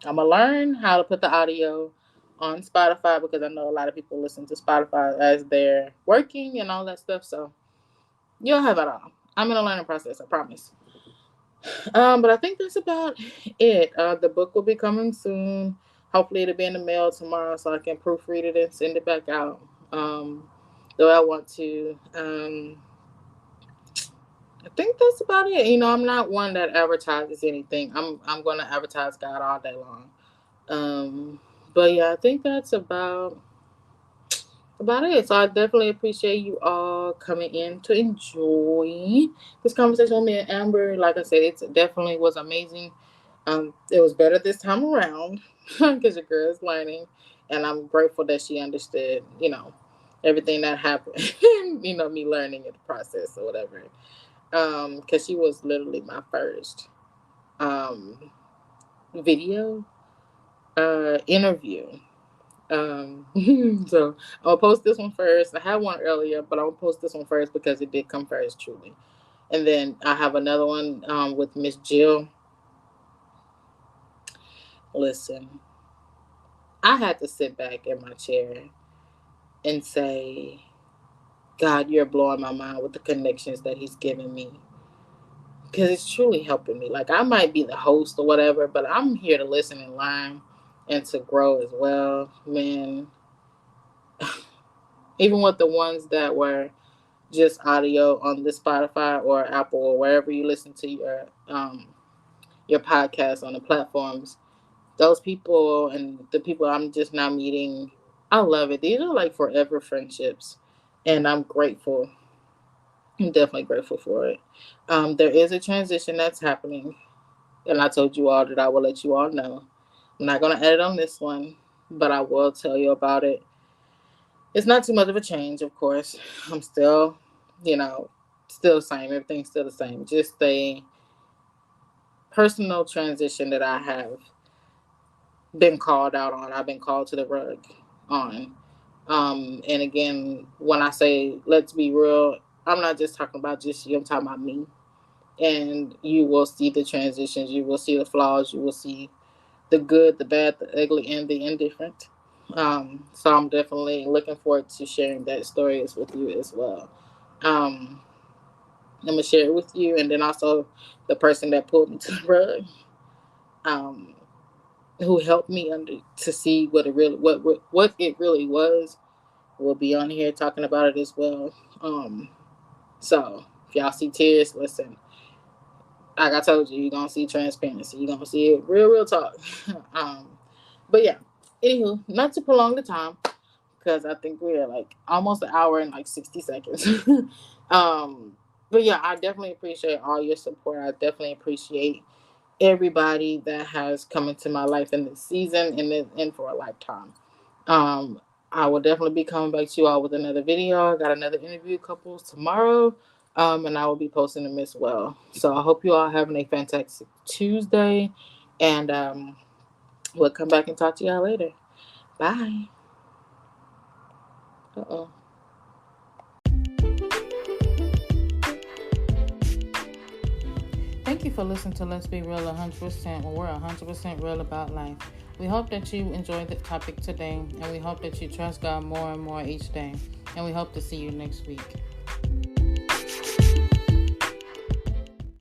I'm gonna learn how to put the audio on Spotify because I know a lot of people listen to Spotify as they're working and all that stuff. So you'll have it all. I'm in a learning process, I promise. But I think that's about it. The book will be coming soon. Hopefully, it'll be in the mail tomorrow so I can proofread it and send it back out. Though I want to. I think that's about it. I'm not one that advertises anything. I'm going to advertise God all day long. But yeah, I think that's about it. So I definitely appreciate you all coming in to enjoy this conversation with me and Amber. Like I said, it definitely was amazing. It was better this time around because your girl is learning, and I'm grateful that she understood, everything that happened. Me learning in the process or whatever. Because she was literally my first um video interview. So I'll post this one first. I had one earlier, but I'll post this one first because it did come first, truly. And then I have another one with Miss Jill. Listen, I had to sit back in my chair and say, God, you're blowing my mind with the connections that He's given me. Because it's truly helping me. Like, I might be the host or whatever, but I'm here to listen and learn and to grow as well. Man, even with the ones that were just audio on the Spotify or Apple or wherever you listen to your podcast on the platforms. Those people and the people I'm just now meeting, I love it. These are like forever friendships, and I'm grateful. I'm definitely grateful for it. There is a transition that's happening, and I told you all that I will let you all know. I'm not gonna edit on this one, but I will tell you about it. It's not too much of a change, of course. I'm still, you know, still the same. Everything's still the same. Just a personal transition that I have been called out on. I've been called to the rug on. And again, when I say let's be real, I'm not just talking about just you. I'm talking about me. And you will see the transitions. You will see the flaws. You will see the good, the bad, the ugly, and the indifferent. So I'm definitely looking forward to sharing that story with you as well. Um, I'm gonna share it with you, and then also the person that pulled me to the rug, um, who helped me to see what it really was, will be on here talking about it as well. So if y'all see tears, listen. Like I told you, you're gonna see transparency. You're gonna see it real talk. um, but yeah. Anywho, not to prolong the time, because I think we're like almost an hour and like 60 seconds. um, but yeah, I definitely appreciate all your support. I definitely appreciate everybody that has come into my life in this season and for a lifetime. Um, I will definitely be coming back to you all with another video. I got another interview couples tomorrow. And I will be posting them as well. So I hope you all having a fantastic Tuesday. And we'll come back and talk to y'all later. Bye. Uh-oh. Thank you for listening to Let's Be Real 100%, where we're 100% real about life. We hope that you enjoyed the topic today, and we hope that you trust God more and more each day. And we hope to see you next week.